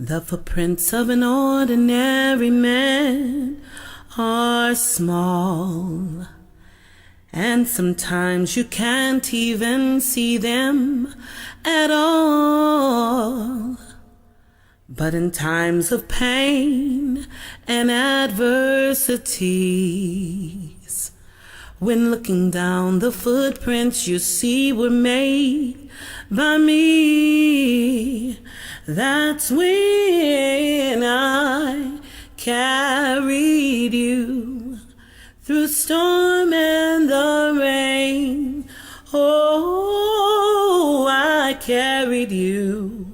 The footprints of an ordinary man are small, and sometimes you can't even see them at all. But in times of pain and adversities, when looking down, the footprints you see were made by me. That's when I carried you through storm and the rain. Oh, I carried you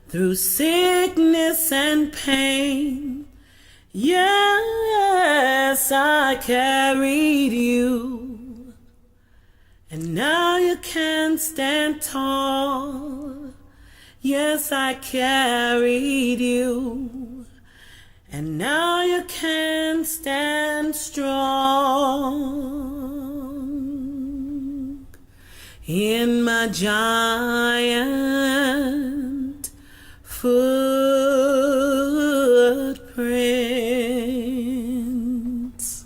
through sickness and pain. Yes, I carried you, and now you can stand tall. Yes, I carried you, and now you can stand strong in my giant footprints.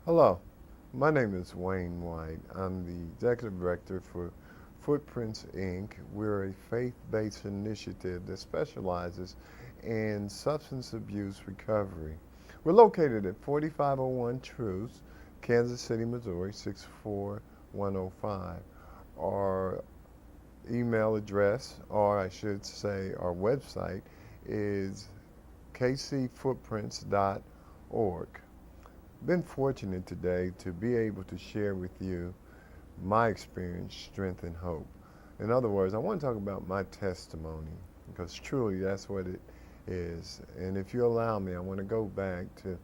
Hello, my name is Wayne White. I'm the Executive Director for Footprints, Inc. We're a faith-based initiative that specializes in substance abuse recovery. We're located at 4501 Truce, Kansas City, Missouri, 64105. Our email address, or I should say our website, is kcfootprints.org. Been fortunate today to be able to share with you my experience, strength, and hope. In other words, I want to talk about my testimony because truly that's what it is. And if you allow me, I want to go back to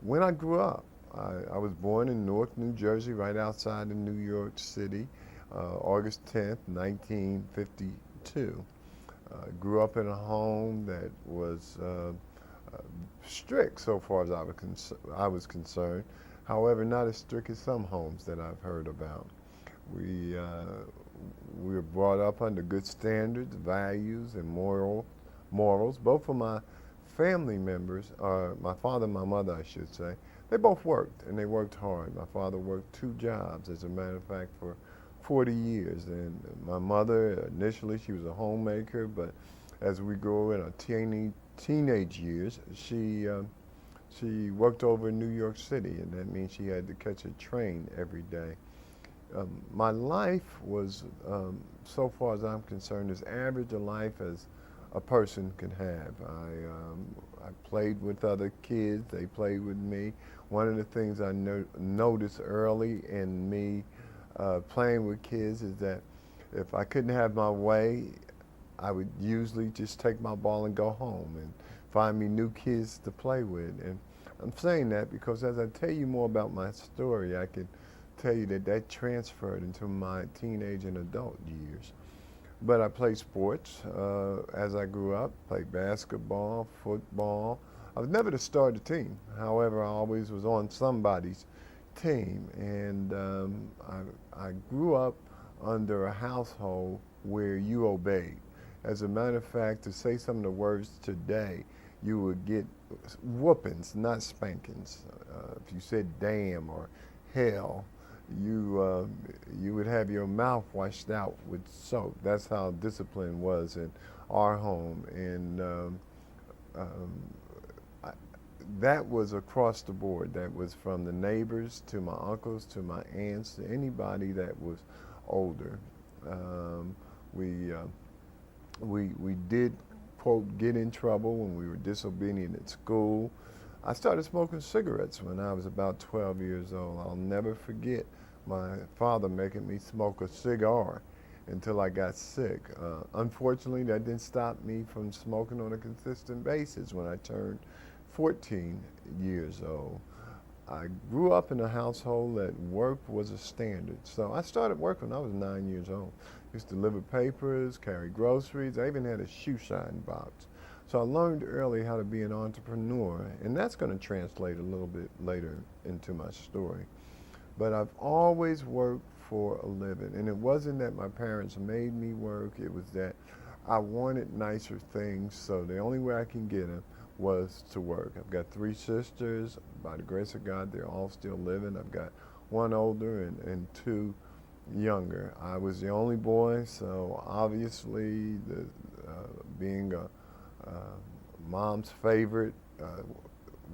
when I grew up. I was born in Newark, New Jersey, right outside of New York City, August 10th, 1952. Grew up in a home that was strict so far as I was concerned. However, not as strict as some homes that I've heard about. We were brought up under good standards, values, and morals. Both of my family members, my father and my mother, I should say, they both worked, and they worked hard. My father worked 2 jobs, as a matter of fact, for 40 years. And my mother, initially, she was a homemaker, but as we grew in our teenage years, she worked over in New York City, and that means she had to catch a train every day. My life was, so far as I'm concerned, as average a life as a person can have. I played with other kids. They played with me. One of the things I noticed early in me playing with kids is that if I couldn't have my way, I would usually just take my ball and go home and find me new kids to play with. And I'm saying that because as I tell you more about my story, I can tell you that transferred into my teenage and adult years. But I played sports as I grew up, played basketball, football. I was never the starter team. However, I always was on somebody's team. And I grew up under a household where you obeyed. As a matter of fact, to say some of the words today, you would get whoopings, not spankings. If you said damn or hell, you would have your mouth washed out with soap. That's how discipline was in our home. And that was across the board. That was from the neighbors to my uncles to my aunts to anybody that was older. We did, quote, get in trouble when we were disobedient at school. I started smoking cigarettes when I was about 12 years old. I'll never forget my father making me smoke a cigar until I got sick. Unfortunately, that didn't stop me from smoking on a consistent basis when I turned 14 years old. I grew up in a household that work was a standard. So I started work when I was 9 years old. Used to deliver papers, carry groceries. I even had a shoe shine box. So I learned early how to be an entrepreneur, and that's going to translate a little bit later into my story. But I've always worked for a living. And it wasn't that my parents made me work, it was that I wanted nicer things, so the only way I can get them was to work. I've got 3 sisters. By the grace of God, they're all still living. I've got 1 older and 2 younger. I was the only boy, so obviously being a mom's favorite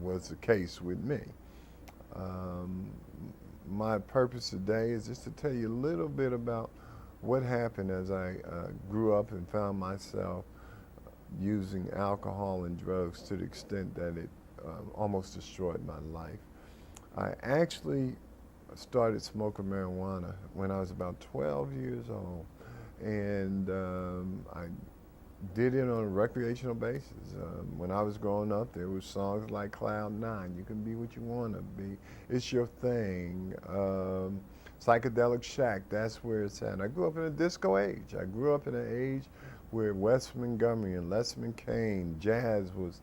was the case with me. My purpose today is just to tell you a little bit about what happened as I grew up and found myself using alcohol and drugs to the extent that it almost destroyed my life. I actually started smoking marijuana when I was about 12 years old, and I did it on a recreational basis. When I was growing up, there were songs like Cloud 9, You Can Be What You Want to Be, It's Your Thing, Psychedelic Shack, that's where it's at. I grew up in a disco age. I grew up in an age where Wes Montgomery and Les McCain, jazz was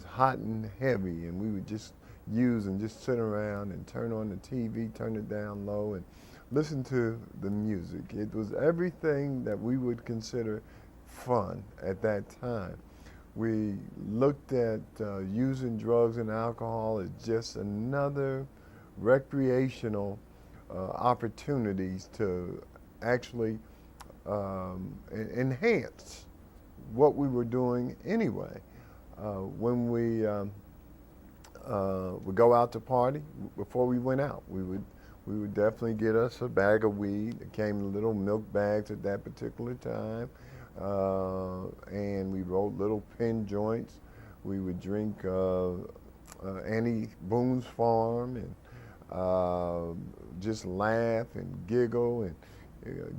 hot and heavy, and we would just use and just sit around and turn on the TV, turn it down low, and listen to the music. It was everything that we would consider fun at that time. We looked at using drugs and alcohol as just another recreational opportunities to actually enhance what we were doing anyway. When we would go out to party, before we went out, we would definitely get us a bag of weed. It came in little milk bags at that particular time. And we rolled little pin joints. We would drink Annie Boone's Farm and just laugh and giggle and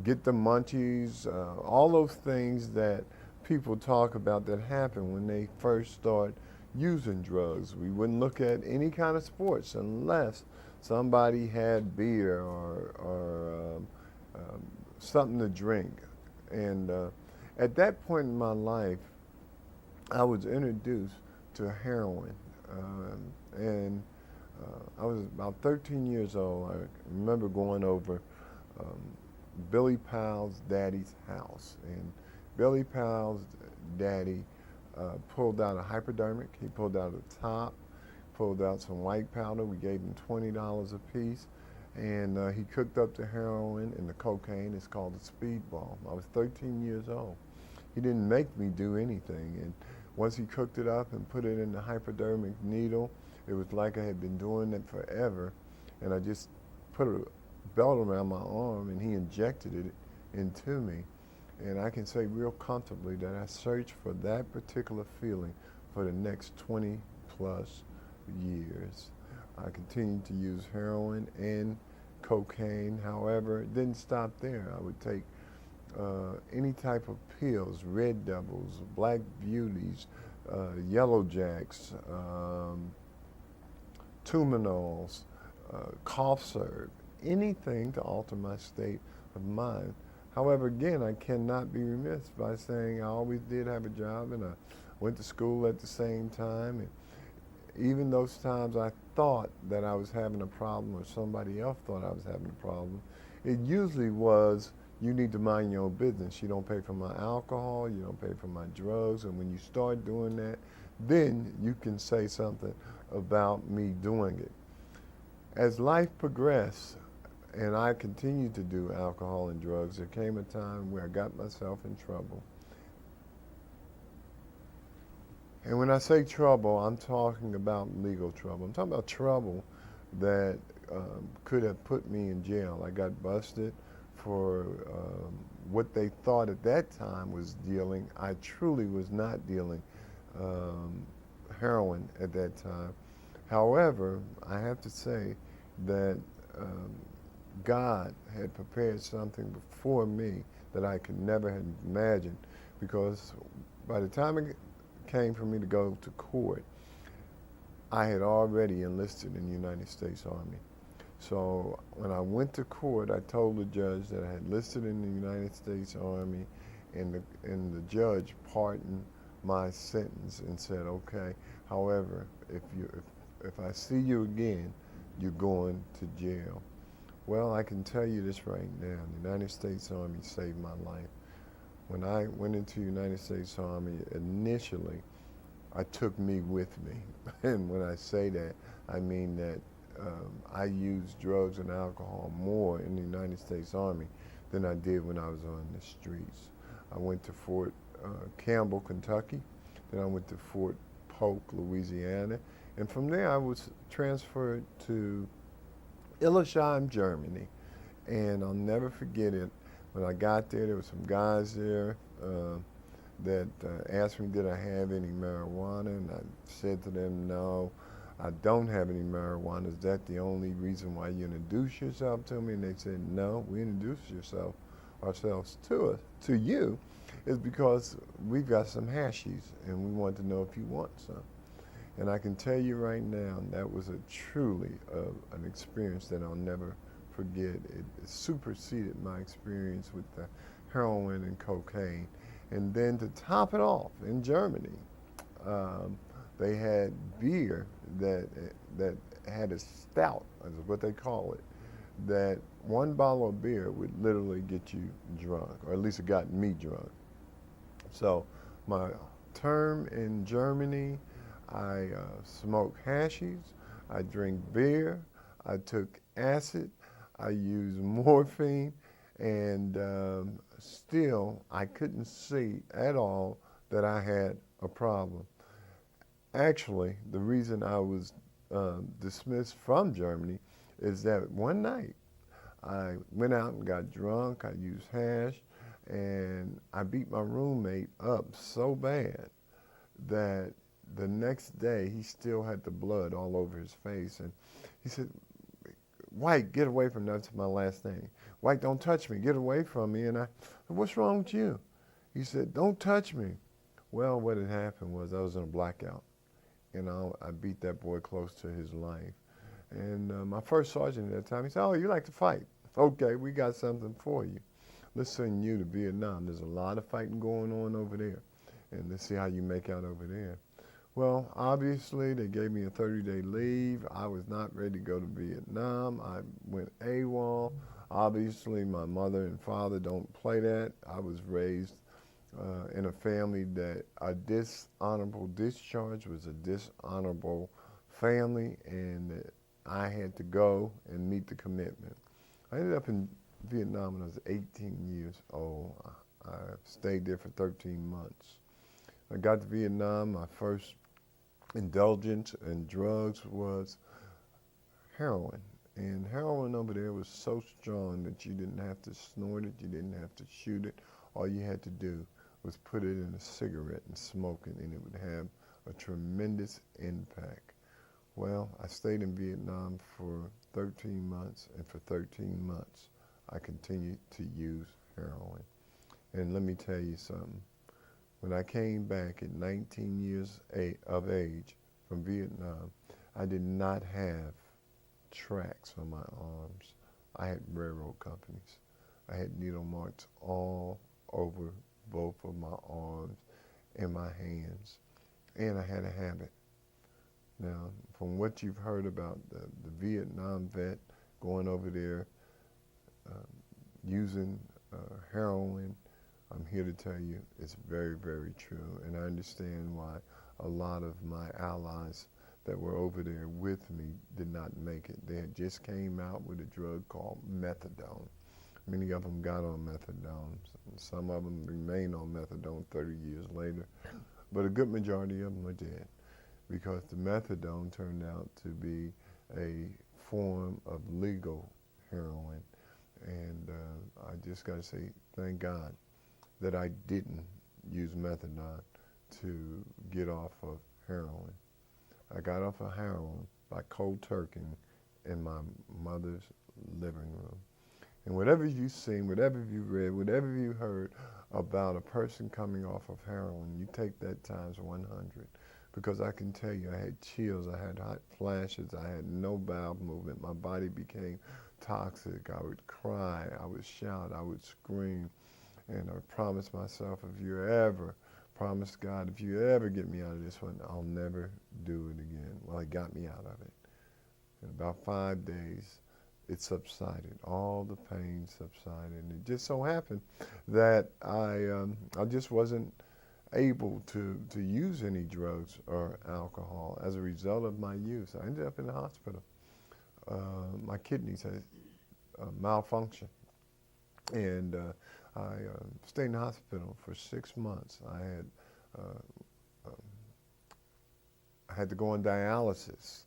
get the munchies, all those things that people talk about that happen when they first start using drugs. We wouldn't look at any kind of sports unless somebody had beer or something to drink. And at that point in my life, I was introduced to heroin. I was about 13 years old. I remember going over Billy Powell's daddy's house. And Billy Powell's daddy pulled out a hypodermic. He pulled out a top, pulled out some white powder. We gave him $20 a piece. And he cooked up the heroin and the cocaine. It's called a speedball. I was 13 years old. He didn't make me do anything. And once he cooked it up and put it in the hypodermic needle, it was like I had been doing it forever. And I just put a belt around my arm and he injected it into me. And I can say real comfortably that I searched for that particular feeling for the next 20 plus years. I continued to use heroin and cocaine. However, it didn't stop there. I would take any type of pills, Red Devils, Black Beauties, Yellow Jacks, Tumenols, cough syrup, anything to alter my state of mind. However, again, I cannot be remiss by saying I always did have a job and I went to school at the same time. And even those times I thought that I was having a problem or somebody else thought I was having a problem, it usually was, you need to mind your own business. You don't pay for my alcohol, you don't pay for my drugs, and when you start doing that, then you can say something about me doing it. As life progressed, and I continued to do alcohol and drugs, there came a time where I got myself in trouble. And when I say trouble, I'm talking about legal trouble. I'm talking about trouble that could have put me in jail. I got busted for what they thought at that time was dealing. I truly was not dealing heroin at that time. However, I have to say that God had prepared something before me that I could never have imagined, because by the time it came for me to go to court, I had already enlisted in the United States Army. So when I went to court, I told the judge that I had enlisted in the United States Army, and the judge pardoned my sentence and said, okay, however, if I see you again, you're going to jail. Well, I can tell you this right now. The United States Army saved my life. When I went into the United States Army, initially, I took me with me. And when I say that, I mean that I used drugs and alcohol more in the United States Army than I did when I was on the streets. I went to Fort Campbell, Kentucky. Then I went to Fort Polk, Louisiana. And from there, I was transferred to Illesheim, Germany. And I'll never forget it. When I got there were some guys there that asked me, did I have any marijuana? And I said to them, no, I don't have any marijuana. Is that the only reason why you introduce yourself to me? And they said, no, we introduced ourselves to you is because we've got some hashies and we want to know if you want some. And I can tell you right now, that was a truly an experience that I'll never forget. It superseded my experience with the heroin and cocaine. And then to top it off, in Germany, they had beer that had a stout, is what they call it, that one bottle of beer would literally get you drunk, or at least it got me drunk. So my term in Germany, I smoked hashies, I drink beer, I took acid, I used morphine, and still I couldn't see at all that I had a problem. Actually, the reason I was dismissed from Germany is that one night I went out and got drunk, I used hash, and I beat my roommate up so bad that the next day he still had the blood all over his face. And he said, White, get away from me. That's my last name. White, don't touch me. Get away from me. And I said, what's wrong with you? He said, don't touch me. Well, what had happened was I was in a blackout. And I beat that boy close to his life. And my first sergeant at that time, he said, oh, you like to fight. Okay, we got something for you. Let's send you to Vietnam. There's a lot of fighting going on over there. And let's see how you make out over there. Well, obviously, they gave me a 30-day leave. I was not ready to go to Vietnam. I went AWOL. Obviously, my mother and father don't play that. I was raised in a family that a dishonorable discharge was a dishonorable family, and that I had to go and meet the commitment. I ended up in Vietnam when I was 18 years old. I stayed there for 13 months. I got to Vietnam, my first indulgence in drugs was heroin. And heroin over there was so strong that you didn't have to snort it, you didn't have to shoot it. All you had to do was put it in a cigarette and smoke it, and it would have a tremendous impact. Well, I stayed in Vietnam for 13 months, and for 13 months, I continued to use heroin. And let me tell you something. When I came back at 19 years of age from Vietnam, I did not have tracks on my arms. I had railroad companies. I had needle marks all over both of my arms and my hands. And I had a habit. Now, from what you've heard about the Vietnam vet going over there using heroin, I'm here to tell you it's very, very true. And I understand why a lot of my allies that were over there with me did not make it. They had just came out with a drug called methadone. Many of them got on methadone. Some of them remain on methadone 30 years later. But a good majority of them are dead because the methadone turned out to be a form of legal heroin. And I just got to say, thank God that I didn't use methadone to get off of heroin. I got off of heroin by cold turkey in my mother's living room. And whatever you've seen, whatever you've read, whatever you heard about a person coming off of heroin, you take that times 100. Because I can tell you, I had chills, I had hot flashes, I had no bowel movement. My body became toxic. I would cry, I would shout, I would scream. And I promised myself, promised God, if you ever get me out of this one, I'll never do it again. Well, it got me out of it. In about 5 days, it subsided. All the pain subsided. And it just so happened that I just wasn't able to use any drugs or alcohol as a result of my use. I ended up in the hospital. My kidneys had malfunction, and I stayed in the hospital for 6 months. Uh, um, I had to go on dialysis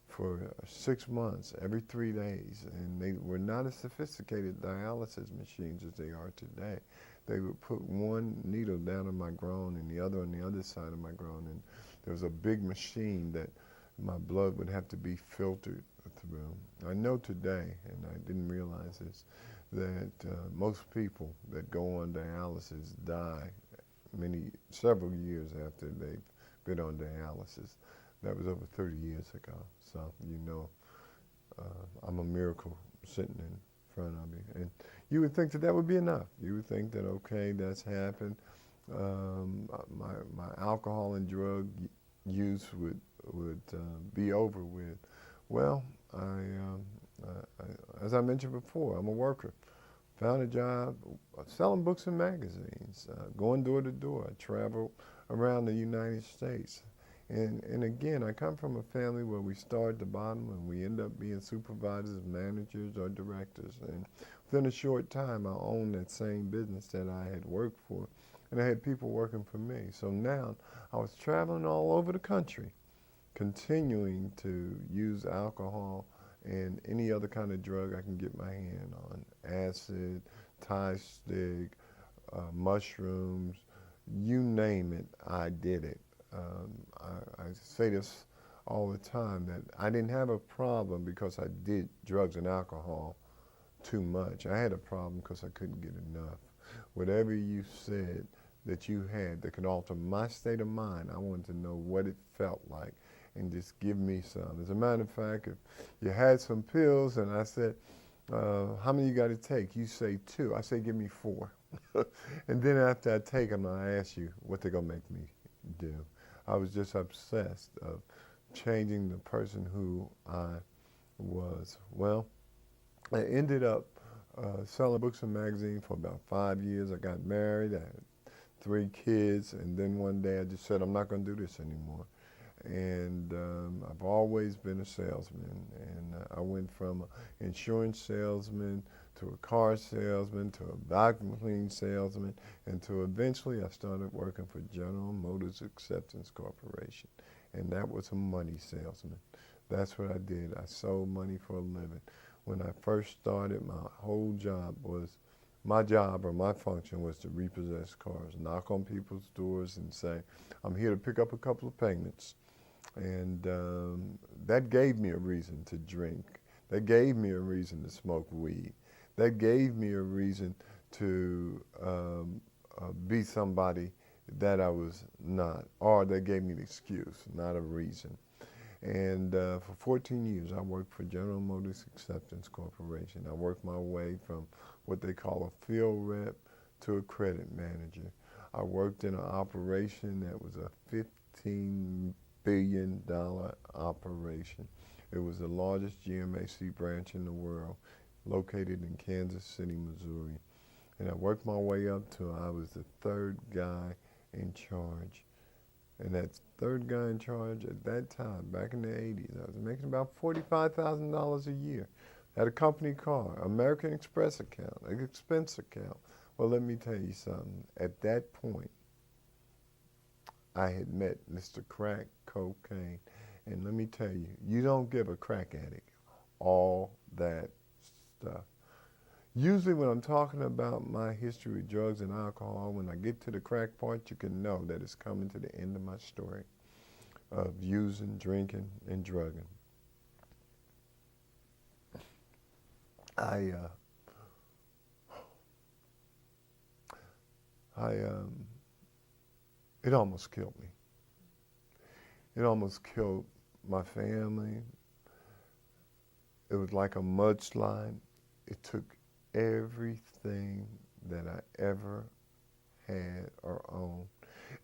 for 6 months, every 3 days, and they were not as sophisticated dialysis machines as they are today. They would put one needle down in my groin and the other on the other side of my groin, and there was a big machine that my blood would have to be filtered through. I know today, and I didn't realize this, that most people that go on dialysis die several years after they've been on dialysis. That was over 30 years ago. So, I'm a miracle sitting in front of me. And you would think that that would be enough. You would think that, okay, that's happened. My alcohol and drug use would be over with. Well, as I mentioned before, I'm a worker. Found a job selling books and magazines, going door to door. I travel around the United States. And again, I come from a family where we start at the bottom and we end up being supervisors, managers, or directors. And within a short time, I owned that same business that I had worked for, and I had people working for me. So now I was traveling all over the country, continuing to use alcohol and any other kind of drug I can get my hand on. Acid, Thai stick, mushrooms, you name it, I did it. I say this all the time, that I didn't have a problem because I did drugs and alcohol too much. I had a problem because I couldn't get enough. Whatever you said that you had that could alter my state of mind, I wanted to know what it felt like and just give me some. As a matter of fact, if you had some pills and I said, how many you got to take? You say 2. I say, give me 4. And then after I take them, I ask you what they're going to make me do. I was just obsessed of changing the person who I was. Well, I ended up selling books and magazines for about 5 years. I got married. I had 3 kids. And then one day I just said, I'm not going to do this anymore. And I've always been a salesman. And I went from an insurance salesman to a car salesman, to a vacuum cleaning salesman, and to eventually I started working for General Motors Acceptance Corporation. And that was a money salesman. That's what I did. I sold money for a living. When I first started, my job or my function was to repossess cars, knock on people's doors and say, I'm here to pick up a couple of payments. And that gave me a reason to drink. That gave me a reason to smoke weed. That gave me a reason to be somebody that I was not, or that gave me an excuse, not a reason. And for 14 years, I worked for General Motors Acceptance Corporation. I worked my way from what they call a field rep to a credit manager. I worked in an operation that was a $15 billion operation. It was the largest GMAC branch in the world, located in Kansas City, Missouri. And I worked my way up till I was the 3rd guy in charge. And that 3rd guy in charge at that time, back in the 80s, I was making about $45,000 a year. Had a company car, American Express account, an expense account. Well, let me tell you something. At that point, I had met Mr. Crack Cocaine. And let me tell you, you don't give a crack addict all that stuff. Usually when I'm talking about my history with drugs and alcohol, when I get to the crack part, you can know that it's coming to the end of my story of using, drinking, and drugging. It almost killed me. It almost killed my family. It was like a mudslide. It took everything that I ever had or owned.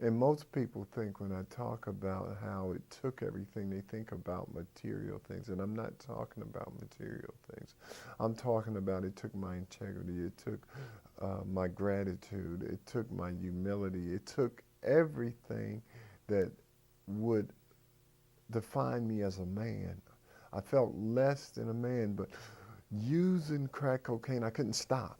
And most people think when I talk about how it took everything, they think about material things. And I'm not talking about material things. I'm talking about it took my integrity. It took my gratitude. It took my humility. It took everything that would define me as a man. I felt less than a man, but using crack cocaine, I couldn't stop.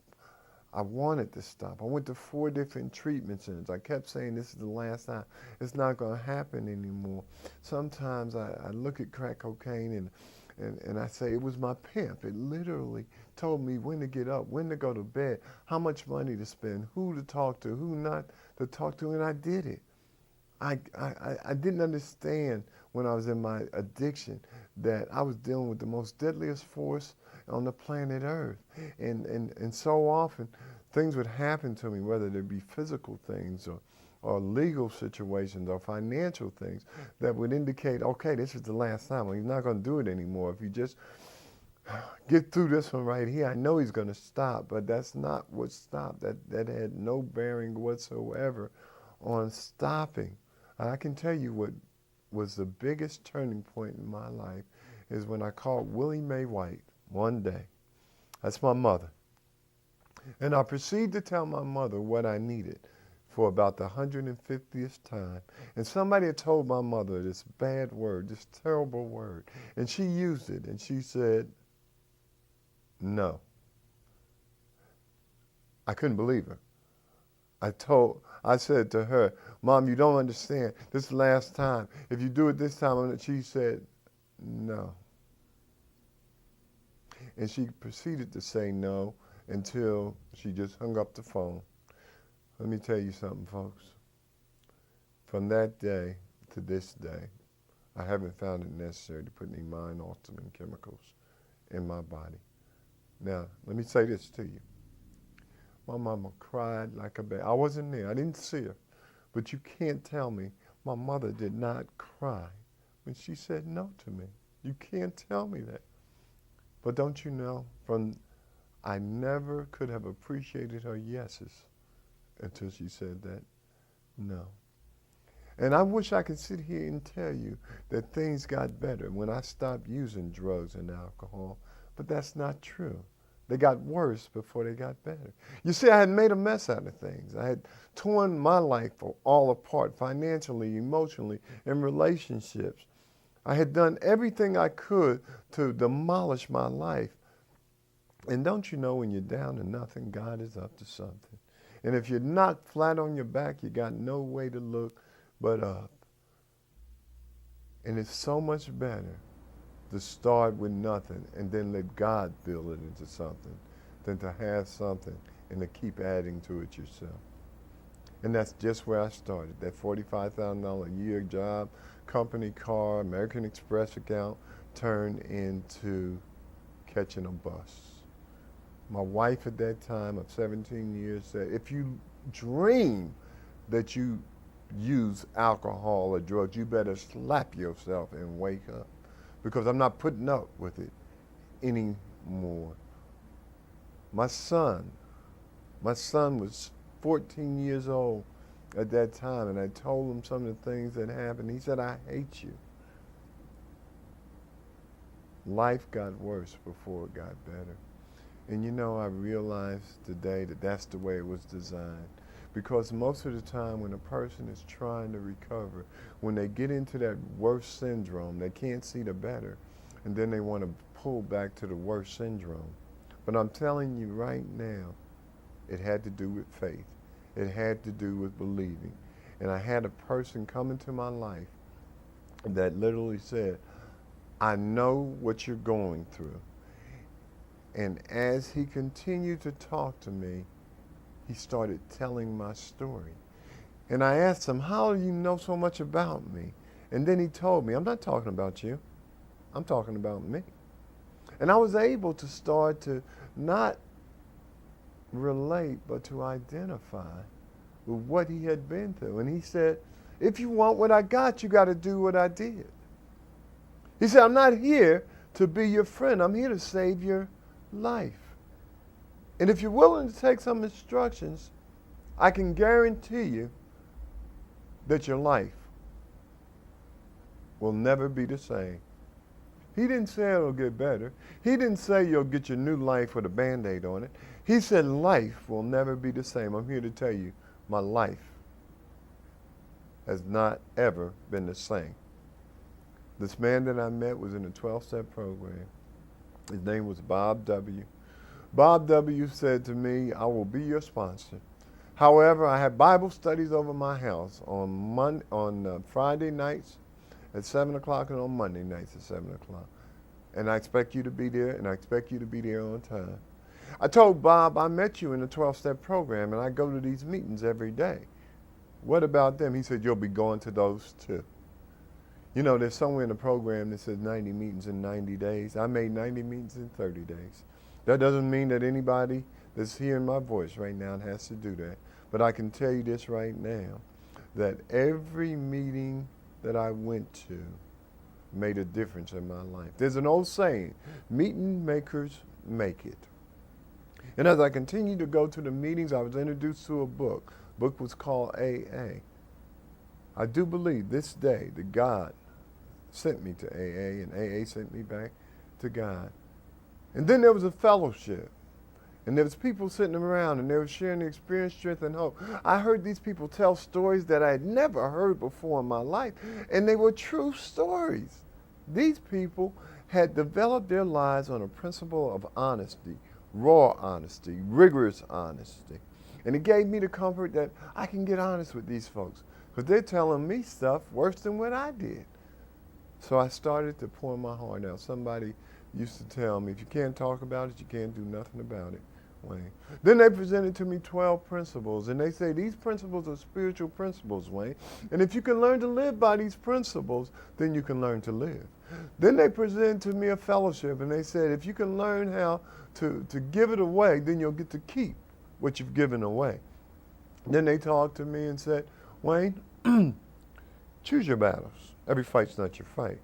I wanted to stop. I went to 4 different treatment centers. I kept saying, this is the last time. It's not going to happen anymore. Sometimes I look at crack cocaine and I say, it was my pimp. It literally told me when to get up, when to go to bed, how much money to spend, who to talk to, who not to talk to, and I did it. I didn't understand when I was in my addiction that I was dealing with the most deadliest force on the planet Earth. And so often things would happen to me, whether they be physical things or legal situations or financial things that would indicate, okay, this is the last time. Well, he's not going to do it anymore. If you just get through this one right here, I know he's going to stop, but that's not what stopped. That had no bearing whatsoever on stopping. I can tell you what was the biggest turning point in my life is when I called Willie Mae White one day. That's my mother. And I proceeded to tell my mother what I needed for about the 150th time. And somebody had told my mother this bad word, this terrible word. And she used it, and she said, no. I couldn't believe her. I said to her, Mom, you don't understand. This is the last time. If you do it this time, she said, no. And she proceeded to say no until she just hung up the phone. Let me tell you something, folks. From that day to this day, I haven't found it necessary to put any mind-altering chemicals in my body. Now, let me say this to you. My mama cried like a baby. I wasn't there. I didn't see her. But you can't tell me my mother did not cry when she said no to me. You can't tell me that. But don't you know, I never could have appreciated her yeses until she said that no. And I wish I could sit here and tell you that things got better when I stopped using drugs and alcohol, but that's not true. They got worse before they got better. You see, I had made a mess out of things. I had torn my life all apart financially, emotionally, in relationships. I had done everything I could to demolish my life. And don't you know when you're down to nothing, God is up to something. And if you're knocked flat on your back, you got no way to look but up. And it's so much better to start with nothing and then let God build it into something than to have something and to keep adding to it yourself. And that's just where I started. That $45,000 a year job, company car, American Express account turned into catching a bus. My wife at that time of 17 years said, if you dream that you use alcohol or drugs, you better slap yourself and wake up, because I'm not putting up with it anymore. My son was 14 years old at that time, and I told him some of the things that happened. He said, I hate you. Life got worse before it got better. And you know, I realized today that that's the way it was designed. Because most of the time when a person is trying to recover, when they get into that worst syndrome, they can't see the better, and then they want to pull back to the worst syndrome. But I'm telling you right now, it had to do with faith. It had to do with believing. And I had a person come into my life that literally said, I know what you're going through. And as he continued to talk to me, he started telling my story. And I asked him, how do you know so much about me? And then he told me, I'm not talking about you. I'm talking about me. And I was able to start to not relate, but to identify with what he had been through. And he said, if you want what I got, you got to do what I did. He said, I'm not here to be your friend. I'm here to save your life. And if you're willing to take some instructions, I can guarantee you that your life will never be the same. He didn't say it'll get better. He didn't say you'll get your new life with a Band-Aid on it. He said life will never be the same. I'm here to tell you, my life has not ever been the same. This man that I met was in a 12-step program. His name was Bob W. Bob W. said to me, I will be your sponsor. However, I have Bible studies over my house on Friday nights at 7 o'clock and on Monday nights at 7 o'clock. And I expect you to be there, and I expect you to be there on time. I told Bob, I met you in the 12-step program, and I go to these meetings every day. What about them? He said, you'll be going to those too. You know, there's somewhere in the program that says 90 meetings in 90 days. I made 90 meetings in 30 days. That doesn't mean that anybody that's hearing my voice right now has to do that. But I can tell you this right now, that every meeting that I went to made a difference in my life. There's an old saying, meeting makers make it. And as I continued to go to the meetings, I was introduced to a book. The book was called AA. I do believe this day that God sent me to AA, and AA sent me back to God. And then there was a fellowship. And there was people sitting around, and they were sharing the experience, strength, and hope. I heard these people tell stories that I had never heard before in my life, and they were true stories. These people had developed their lives on a principle of honesty, raw honesty, rigorous honesty. And it gave me the comfort that I can get honest with these folks, because they're telling me stuff worse than what I did. So I started to pour my heart out. Somebody used to tell me, if you can't talk about it, you can't do nothing about it, Wayne. Then they presented to me 12 principles, and they say these principles are spiritual principles, Wayne. And if you can learn to live by these principles, then you can learn to live. Then they presented to me a fellowship, and they said, if you can learn how to give it away, then you'll get to keep what you've given away. Then they talked to me and said, Wayne, choose your battles. Every fight's not your fight.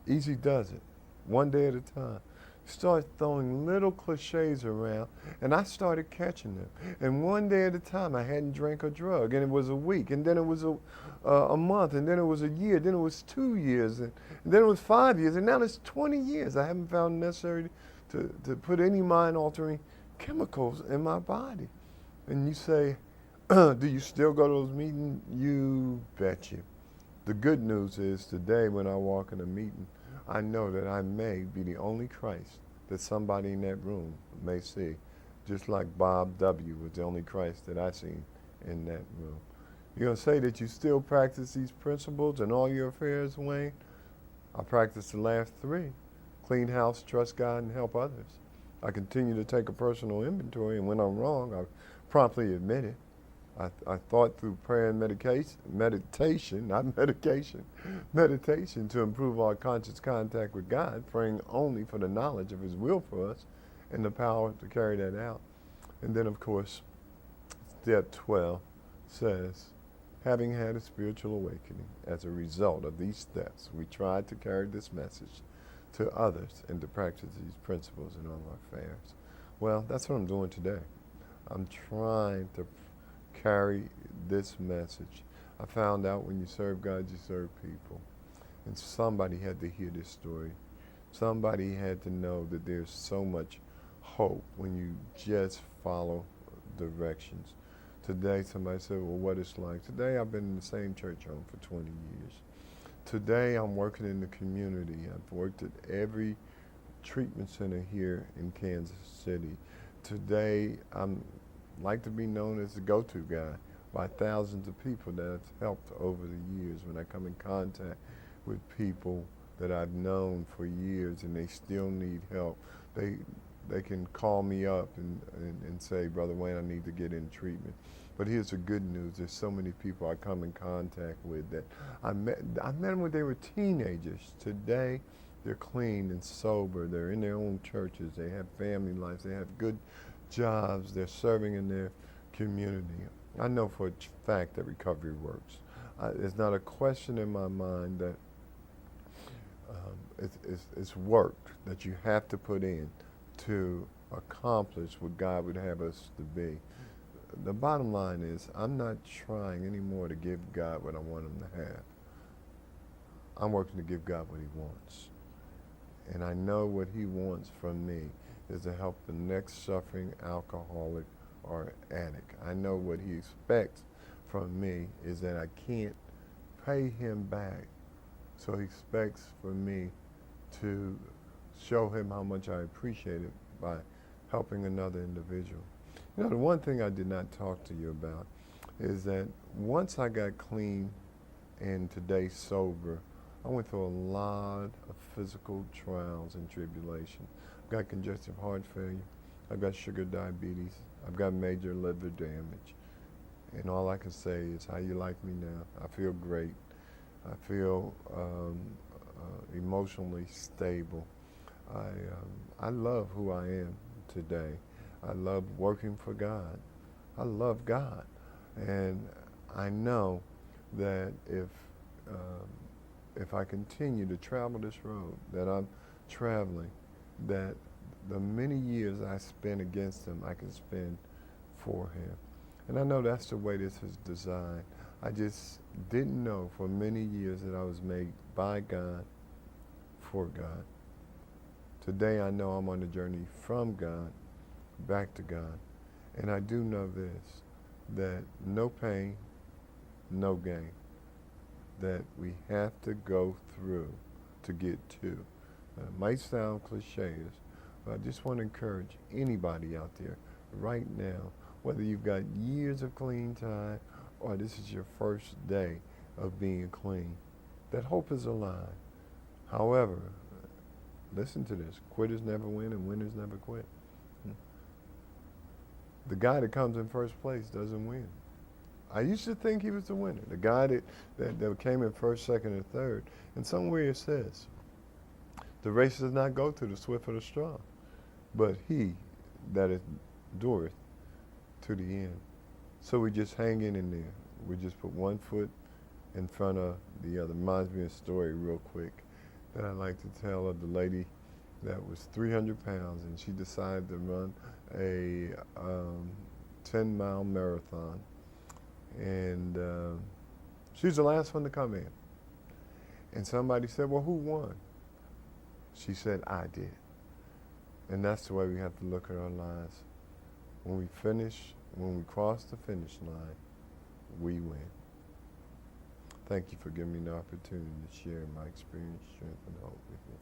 Easy does it, one day at a time. Start throwing little cliches around, and I started catching them. And one day at a time, I hadn't drank a drug, and it was a week, and then it was a month, and then it was a year, then it was 2 years, and then it was 5 years, and now it's 20 years. I haven't found it necessary to put any mind-altering chemicals in my body. And you say, do you still go to those meetings? You bet you. The good news is today when I walk in a meeting, I know that I may be the only Christ that somebody in that room may see, just like Bob W. was the only Christ that I seen in that room. You're going to say that you still practice these principles in all your affairs, Wayne? I practice the last 3. Clean house, trust God, and help others. I continue to take a personal inventory, and when I'm wrong, I promptly admit it. I thought through prayer and meditation to improve our conscious contact with God, praying only for the knowledge of His will for us and the power to carry that out. And then, of course, step 12 says, having had a spiritual awakening as a result of these steps, we tried to carry this message to others and to practice these principles in all our affairs. Well, that's what I'm doing today. I'm trying to carry this message. I found out when you serve God, you serve people. And somebody had to hear this story. Somebody had to know that there's so much hope when you just follow directions. Today, somebody said, well, what it's like. Today, I've been in the same church home for 20 years. Today, I'm working in the community. I've worked at every treatment center here in Kansas City. Today, I'm like to be known as the go-to guy by thousands of people that have helped over the years. When I come in contact with people that I've known for years and they still need help, they can call me up and say, Brother Wayne, I need to get in treatment. But here's the good news. There's so many people I come in contact with that I met them when they were teenagers. Today, they're clean and sober. They're in their own churches. They have family lives. They have good jobs. They're serving in their community. I know for a fact that recovery works. There's not a question in my mind that it's work that you have to put in to accomplish what God would have us to be. the bottom line is I'm not trying anymore to give God what I want him to have. I'm working to give God what he wants. And I know what he wants from me is to help the next suffering alcoholic or addict. I know what he expects from me is that I can't pay him back. So he expects for me to show him how much I appreciate it by helping another individual. You know, the one thing I did not talk to you about is that once I got clean and today sober, I went through a lot of physical trials and tribulations. I've got congestive heart failure. I've got sugar diabetes. I've got major liver damage. And all I can say is, how you like me now? I feel great. I feel emotionally stable. I love who I am today. I love working for God. I love God. And I know that if I continue to travel this road that I'm traveling, that the many years I spent against him, I can spend for him. And I know that's the way this is designed. I just didn't know for many years that I was made by God, for God. Today I know I'm on the journey from God, back to God. And I do know this, that no pain, no gain. That we have to go through to get to. It might sound cliches, but I just want to encourage anybody out there right now, whether you've got years of clean time or this is your first day of being clean, that hope is alive. However, listen to this, quitters never win and winners never quit. The guy that comes in first place doesn't win. I used to think he was the winner, the guy that came in first, second, and third. And somewhere it says, the race does not go to the swift or the strong, but he that endureth to the end. So we just hang in there. We just put one foot in front of the other. Reminds me of a story real quick that I like to tell of the lady that was 300 pounds and she decided to run a 10-mile marathon. And she was the last one to come in. And somebody said, well, who won? She said, I did. And that's the way we have to look at our lives. When we cross the finish line, we win. Thank you for giving me the opportunity to share my experience, strength, and hope with you.